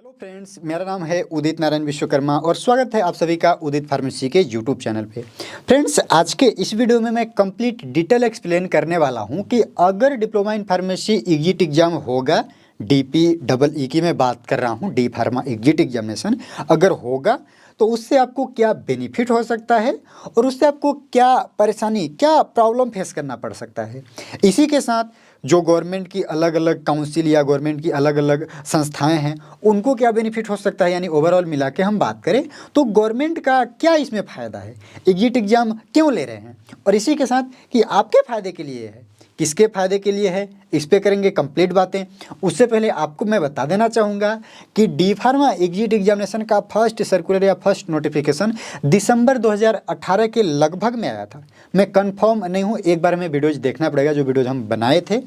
Hello friends, मेरा नाम है उदित नारायण विश्वकर्मा और स्वागत है आप सभी का उदित फार्मेसी के यूट्यूब चैनल पे। फ्रेंड्स, आज के इस वीडियो में मैं कंप्लीट डिटेल एक्सप्लेन करने वाला हूं कि अगर diploma in pharmacy exit exam होगा, डीपी डबल ई की मैं बात कर रहा हूं, डी फार्मा एग्जिट एग्जामिनेशन अगर होगा तो उससे आपको क्या बेनिफिट हो सकता है और उससे आपको क्या परेशानी, क्या प्रॉब्लम फेस करना पड़ सकता है। इसी के साथ जो गवर्नमेंट की अलग अलग काउंसिल या गवर्नमेंट की अलग अलग संस्थाएं हैं उनको क्या बेनिफिट हो सकता है, यानी ओवरऑल मिला के हम बात करें तो गवर्नमेंट का क्या इसमें फ़ायदा है, एग्जिट एग्ज़ाम क्यों ले रहे हैं, और इसी के साथ कि आपके फ़ायदे के लिए है, किसके फ़ायदे के लिए है, इस पे करेंगे कंप्लीट बातें। उससे पहले आपको मैं बता देना चाहूँगा कि डी फार्मा एग्जिट एग्जामिनेशन का फर्स्ट सर्कुलर या फर्स्ट नोटिफिकेशन दिसंबर 2018 के लगभग में आया था। मैं कंफर्म नहीं हूँ, एक बार हमें वीडियोज़ देखना पड़ेगा जो वीडियोज़ हम बनाए थे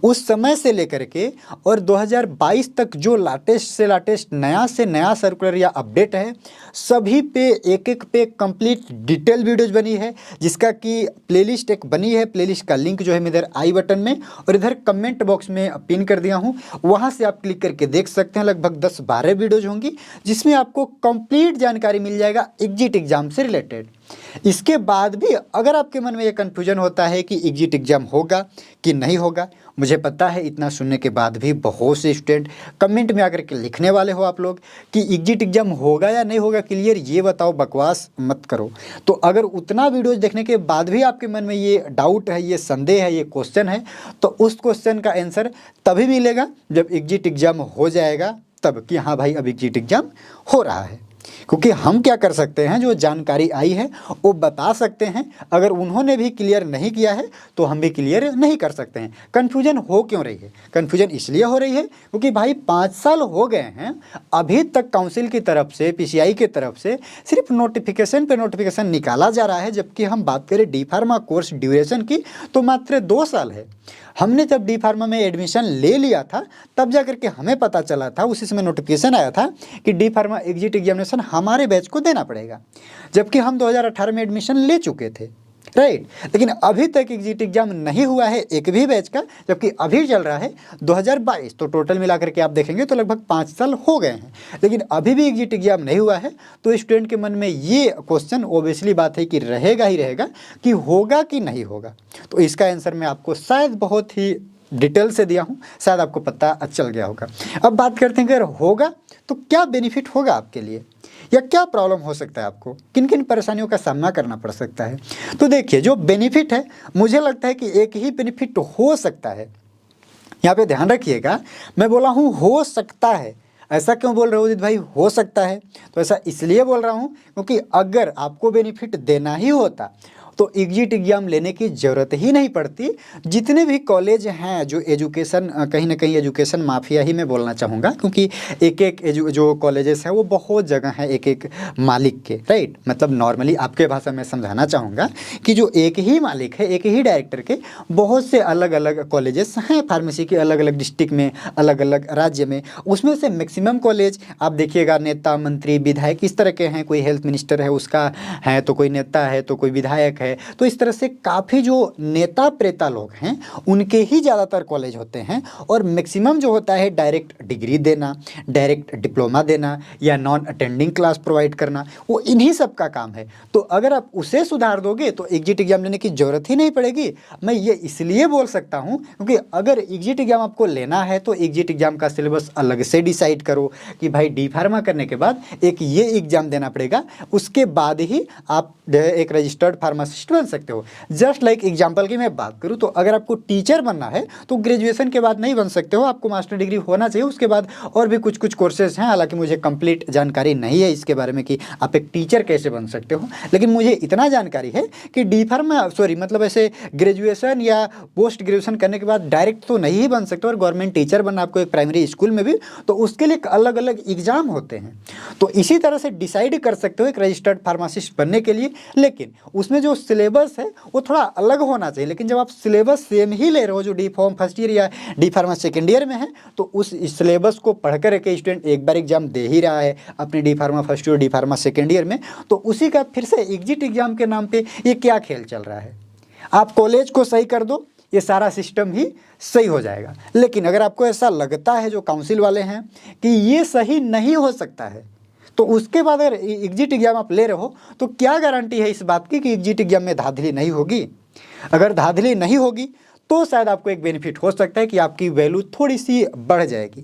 उस समय से लेकर के और 2022 तक जो लाटेस्ट से लाटेस्ट नया से नया सर्कुलर या अपडेट है, सभी पे एक एक पे कंप्लीट डिटेल वीडियोज़ बनी है, जिसका कि प्लेलिस्ट एक बनी है। प्लेलिस्ट का लिंक जो है इधर आई बटन में और इधर कमेंट बॉक्स में पिन कर दिया हूँ, वहाँ से आप क्लिक करके देख सकते हैं। लगभग 10-12 वीडियोज होंगी जिसमें आपको कंप्लीट जानकारी मिल जाएगा एग्जिट एग्जाम से रिलेटेड। इसके बाद भी अगर आपके मन में ये कन्फ्यूजन होता है कि एग्जिट एग्जाम होगा कि नहीं होगा, मुझे पता है इतना सुनने के बाद भी बहुत से स्टूडेंट कमेंट में आकर के लिखने वाले हो आप लोग कि एग्जिट एग्जाम होगा या नहीं होगा, क्लियर ये बताओ, बकवास मत करो। तो अगर उतना वीडियोज देखने के बाद भी आपके मन में ये डाउट है, ये संदेह है, ये क्वेश्चन है, तो उस क्वेश्चन का आंसर तभी मिलेगा जब एग्जिट एग्जाम हो जाएगा, तब कि हाँ भाई अब एग्जिट एग्जाम हो रहा है। क्योंकि हम क्या कर सकते हैं, जो जानकारी आई है वो बता सकते हैं। अगर उन्होंने भी क्लियर नहीं किया है तो हम भी क्लियर नहीं कर सकते हैं। कन्फ्यूजन हो क्यों रही है? कन्फ्यूजन इसलिए हो रही है क्योंकि भाई 5 साल हो गए हैं, अभी तक काउंसिल की तरफ से, पीसीआई की तरफ से सिर्फ नोटिफिकेशन पे नोटिफिकेशन निकाला जा रहा है। जबकि हम बात करें डी फार्मा कोर्स ड्यूरेशन की तो मात्र 2 साल है। हमने जब डी फार्मा में एडमिशन ले लिया था तब जा करके हमें पता चला था, उसी समय नोटिफिकेशन आया था कि डी फार्मा एग्जिट एग्जामिनेशन हमारे बैच को देना पड़ेगा, जबकि हम 2018 में एडमिशन ले चुके थे, राइट। लेकिन अभी तक एग्जिट एग्जाम नहीं हुआ है एक भी बैच का, जबकि अभी चल रहा है 2022। तो टोटल मिलाकर के आप देखेंगे तो लगभग 5 साल हो गए हैं, लेकिन अभी भी एग्जिट एग्जाम नहीं हुआ है। तो स्टूडेंट के मन में ये क्वेश्चन ओबियसली बात है कि रहेगा ही रहेगा कि होगा कि नहीं होगा। तो इसका आंसर मैं आपको शायद बहुत ही डिटेल से दिया हूँ, शायद आपको पता चल गया होगा। अब बात करते हैं अगर होगा तो क्या बेनिफिट होगा आपके लिए, या क्या प्रॉब्लम हो सकता है, आपको किन किन परेशानियों का सामना करना पड़ सकता है। तो देखिए, जो बेनिफिट है मुझे लगता है कि एक ही बेनिफिट हो सकता है। यहाँ पे ध्यान रखिएगा, मैं बोला हूँ हो सकता है। ऐसा क्यों बोल रहे हो उदित भाई हो सकता है? तो ऐसा इसलिए बोल रहा हूँ क्योंकि अगर आपको बेनिफिट देना ही होता तो एग्जिट एग्जाम लेने की ज़रूरत ही नहीं पड़ती। जितने भी कॉलेज हैं जो एजुकेशन, कहीं ना कहीं एजुकेशन माफिया ही मैं बोलना चाहूँगा, क्योंकि एक एक जो कॉलेजेस हैं वो बहुत जगह हैं एक एक मालिक के, राइट। मतलब नॉर्मली आपके भाषा में समझाना चाहूँगा कि जो एक ही मालिक है, एक ही डायरेक्टर के बहुत से अलग अलग कॉलेजेस हैं फार्मेसी के, अलग अलग डिस्ट्रिक्ट में, अलग अलग राज्य में। उसमें से मैक्सिमम कॉलेज आप देखिएगा नेता, मंत्री, विधायक इस तरह के हैं। कोई हेल्थ मिनिस्टर है उसका है, तो कोई नेता है, तो कोई विधायक है। तो इस तरह से काफ़ी जो नेता प्रेता लोग हैं उनके ही ज़्यादातर कॉलेज होते हैं। और मैक्सिमम जो होता है डायरेक्ट डिग्री देना, डायरेक्ट डिप्लोमा देना या नॉन अटेंडिंग क्लास प्रोवाइड करना, वो इन्हीं सब का काम है। तो अगर आप उसे सुधार दोगे तो एग्जिट एग्जाम लेने की ज़रूरत ही नहीं पड़ेगी। मैं ये इसलिए बोल सकता हूँ क्योंकि अगर एग्जिट एग्जाम आपको लेना है तो एग्जिट एग्जाम का सिलेबस अलग से डिसाइड करो कि भाई डी फार्मा करने के बाद एक ये एग्ज़ाम देना पड़ेगा, उसके बाद ही आप एक रजिस्टर्ड फार्मासिस्ट बन सकते हो। जस्ट लाइक एग्जाम्पल की मैं बात करूँ तो अगर आपको टीचर बनना है तो ग्रेजुएशन के बाद नहीं बन सकते हो, आपको मास्टर डिग्री होना चाहिए। उसके बाद और भी कुछ कुछ कोर्सेज हैं, हालांकि मुझे कंप्लीट जानकारी नहीं है इसके बारे में कि आप एक टीचर कैसे बन सकते हो, लेकिन मुझे इतना जानकारी है कि डी फार्मा मतलब ऐसे ग्रेजुएशन या पोस्ट ग्रेजुएशन करने के बाद डायरेक्ट तो नहीं ही बन सकते। और गवर्नमेंट टीचर बनना आपको एक प्राइमरी स्कूल में भी, तो उसके लिए अलग अलग एग्जाम होते हैं। तो इसी तरह से डिसाइड कर सकते हो एक रजिस्टर्ड फार्मासिस्ट बनने के लिए, लेकिन उसमें जो सिलेबस है वो थोड़ा अलग होना चाहिए। लेकिन जब आप सिलेबस सेम ही ले रहे हो जो डी फार्म फर्स्ट ईयर या डी फार्मा सेकेंड ईयर में है, तो उस सिलेबस को पढ़ कर के स्टूडेंट एक बार एग्जाम दे ही रहा है अपने D pharma first year, D pharma second year में, तो उसी का फिर से एग्जिट एग्जाम के नाम पे ये क्या खेल चल रहा है। आप कॉलेज को सही कर दो, ये सारा सिस्टम ही सही हो जाएगा। लेकिन अगर आपको ऐसा लगता है जो काउंसिल वाले हैं कि ये सही नहीं हो सकता है, तो उसके बाद अगर एग्जिट एग्जाम आप ले रहे हो तो क्या गारंटी है इस बात की कि एग्जिट एग्जाम में धांधली नहीं होगी। अगर धांधली नहीं होगी तो शायद आपको एक बेनिफिट हो सकता है कि आपकी वैल्यू थोड़ी सी बढ़ जाएगी,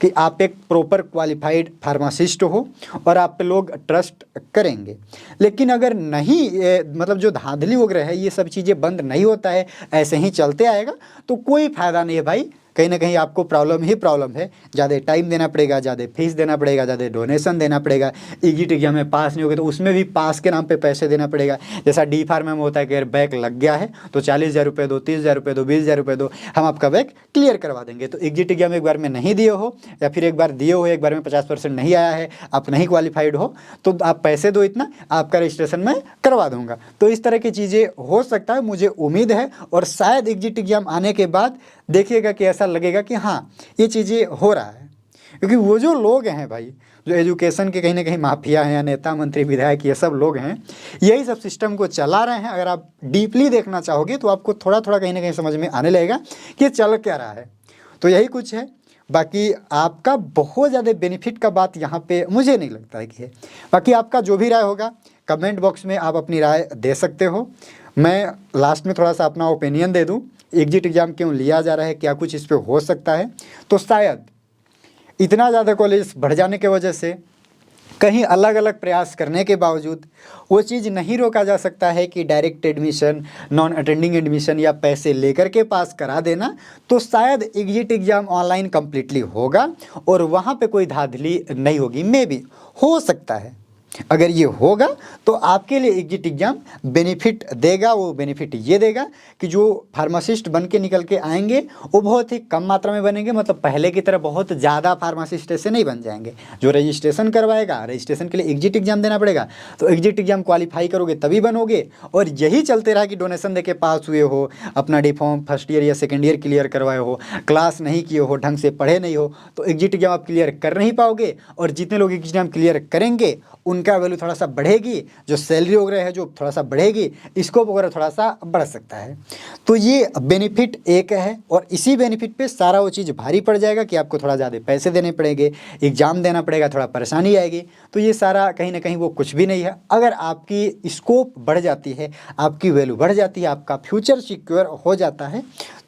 कि आप एक प्रॉपर क्वालिफाइड फार्मासिस्ट हो और आप पे लोग ट्रस्ट करेंगे। लेकिन अगर नहीं मतलब जो धांधली वगैरह है ये सब चीज़ें बंद नहीं होता है, ऐसे ही चलते आएगा, तो कोई फ़ायदा नहीं है भाई। कहीं ना कहीं आपको प्रॉब्लम ही प्रॉब्लम है। ज़्यादा टाइम देना पड़ेगा, ज़्यादा फीस देना पड़ेगा, ज़्यादा डोनेशन देना पड़ेगा। एग्जिट एग्जाम में पास नहीं होगे तो उसमें भी पास के नाम पे पैसे देना पड़ेगा। जैसा डी फार्मा में होता है कि अगर बैक लग गया है तो 40,000 रुपये दो, 30,000 रुपये दो, 20,000 रुपये दो, हम आपका बैक क्लियर करवा देंगे। तो एग्जिट एग्जाम एक बार में नहीं दिए हो या फिर एक बार दिए हो, एक बार में 50% नहीं आया है, आप नहीं क्वालिफाइड हो, तो आप पैसे दो इतना, आपका रजिस्ट्रेशन मैं करवा दूंगा। तो इस तरह की चीज़ें हो सकता है, मुझे उम्मीद है। और शायद एग्जिट एग्जाम आने के बाद देखिएगा कि ऐसा लगेगा कि हाँ ये चीज़ें हो रहा है। क्योंकि वो जो लोग हैं भाई, जो एजुकेशन के कहीं ना कहीं माफिया हैं या नेता मंत्री विधायक ये सब लोग हैं, यही सब सिस्टम को चला रहे हैं। अगर आप डीपली देखना चाहोगे तो आपको थोड़ा थोड़ा कहीं ना कहीं समझ में आने लगेगा कि चल क्या रहा है। तो यही कुछ है। बाकी आपका बहुत ज़्यादा बेनिफिट का बात यहाँ पे मुझे नहीं लगता है कि है। बाकी आपका जो भी राय होगा कमेंट बॉक्स में आप अपनी राय दे सकते हो। मैं लास्ट में थोड़ा सा अपना ओपिनियन दे दूँ, एग्जिट एग्जाम क्यों लिया जा रहा है, क्या कुछ इस पे हो सकता है। तो शायद इतना ज़्यादा कॉलेज बढ़ जाने की वजह से कहीं अलग अलग प्रयास करने के बावजूद वो चीज़ नहीं रोका जा सकता है कि direct admission, non attending admission या पैसे लेकर के पास करा देना। तो शायद एग्जिट एग्ज़ाम ऑनलाइन कम्प्लीटली होगा और वहाँ पे कोई धांधली नहीं होगी। मे बी हो सकता है। अगर ये होगा तो आपके लिए एग्जिट एग्जाम बेनिफिट देगा। वो बेनिफिट ये देगा कि जो फार्मासिस्ट बन के निकल के आएंगे वो बहुत ही कम मात्रा में बनेंगे। मतलब पहले की तरह बहुत ज़्यादा फार्मासिस्ट ऐसे नहीं बन जाएंगे। जो रजिस्ट्रेशन करवाएगा, रजिस्ट्रेशन के लिए एग्जिट एग्जाम देना पड़ेगा, तो एग्जिट एग्जाम क्वालिफाई करोगे तभी बनोगे। और यही चलते रहा कि डोनेशन दे के पास हुए हो, अपना डी फॉर्म फर्स्ट ईयर या सेकेंड ईयर क्लियर करवाए हो, क्लास नहीं किए हो, ढंग से पढ़े नहीं हो, तो एग्जिट एग्जाम आप क्लियर कर नहीं पाओगे। और जितने लोग एग्जाम क्लियर करेंगे उनका वैल्यू थोड़ा सा बढ़ेगी, जो सैलरी वगैरह है जो थोड़ा सा बढ़ेगी, स्कोप वगैरह थोड़ा सा बढ़ सकता है। तो ये बेनिफिट एक है। और इसी बेनिफिट पे सारा वो चीज़ भारी पड़ जाएगा कि आपको थोड़ा ज़्यादा पैसे देने पड़ेंगे, एग्ज़ाम देना पड़ेगा, थोड़ा परेशानी आएगी। तो ये सारा कहीं ना कहीं वो कुछ भी नहीं है। अगर आपकी स्कोप बढ़ जाती है, आपकी वैल्यू बढ़ जाती है, आपका फ्यूचर सिक्योर हो जाता है।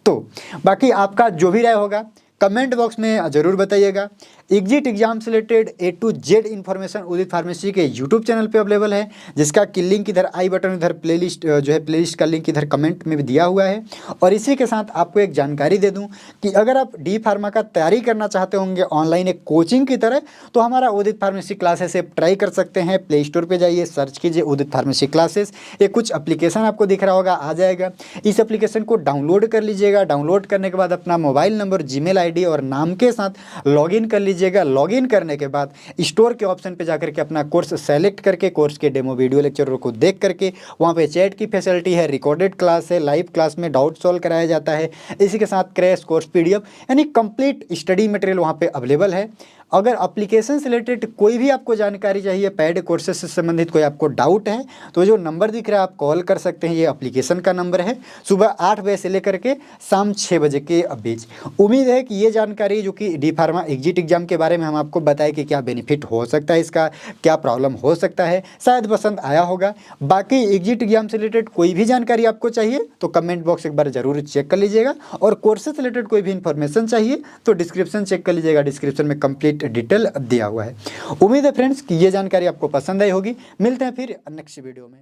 तो बाकी आपका जो भी राय होगा कमेंट बॉक्स में ज़रूर बताइएगा। एग्जिट एग्जाम से related A to Z information Udit pharmacy के यूट्यूब चैनल पे अवेलेबल है, जिसका की लिंक इधर आई बटन, इधर प्लेलिस्ट जो है प्लेलिस्ट का लिंक इधर कमेंट में भी दिया हुआ है। और इसी के साथ आपको एक जानकारी दे दूं कि अगर आप डी फार्मा का तैयारी करना चाहते होंगे ऑनलाइन एक कोचिंग की तरह, तो हमारा उदित फार्मेसी क्लासेस ऐप ट्राई कर सकते हैं। प्ले स्टोर पर जाइए, सर्च कीजिए उदित फार्मेसी क्लासेस। ये कुछ एप्लीकेशन आपको दिख रहा होगा, आ जाएगा। इस एप्लीकेशन को डाउनलोड कर लीजिएगा। डाउनलोड करने के बाद अपना मोबाइल नंबर, जीमेल ID और नाम के साथ लॉगिन कर लीजिएगा। लॉगिन करने के बाद स्टोर के ऑप्शन पे जाकर के अपना कोर्स सेलेक्ट करके कोर्स के डेमो वीडियो लेक्चरों को देख करके वहाँ पे चैट की फैसिलिटी है, रिकॉर्डेड क्लास है, लाइव क्लास में डाउट सॉल्व कराया जाता है। इसी के साथ क्रैश कोर्स PDF यानी कंप्लीट स्टडी मटेरियल वहाँ पे अवेलेबल है। अगर एप्लीकेशन से रिलेटेड कोई भी आपको जानकारी चाहिए, पेड कोर्सेज से संबंधित कोई आपको डाउट है, तो जो नंबर दिख रहा है आप कॉल कर सकते हैं। ये एप्लीकेशन का नंबर है। सुबह 8 बजे से लेकर के शाम 6 बजे के बीच। उम्मीद है कि ये जानकारी जो कि डी फार्मा एग्जिट एग्जाम के बारे में हम आपको बताएं कि क्या बेनिफिट हो सकता है, इसका क्या प्रॉब्लम हो सकता है, शायद पसंद आया होगा। बाकी एग्जिट एग्जाम से रिलेटेड कोई भी जानकारी आपको चाहिए तो कमेंट बॉक्स एक बार जरूर चेक कर लीजिएगा। और कोर्सेज से रिलेटेड कोई भी इन्फॉर्मेशन चाहिए तो डिस्क्रिप्शन चेक कर लीजिएगा। डिस्क्रिप्शन में कंप्लीट डिटेल दिया हुआ है। उम्मीद है फ्रेंड्स कि ये जानकारी आपको पसंद आई होगी। मिलते हैं फिर नेक्स्ट वीडियो में।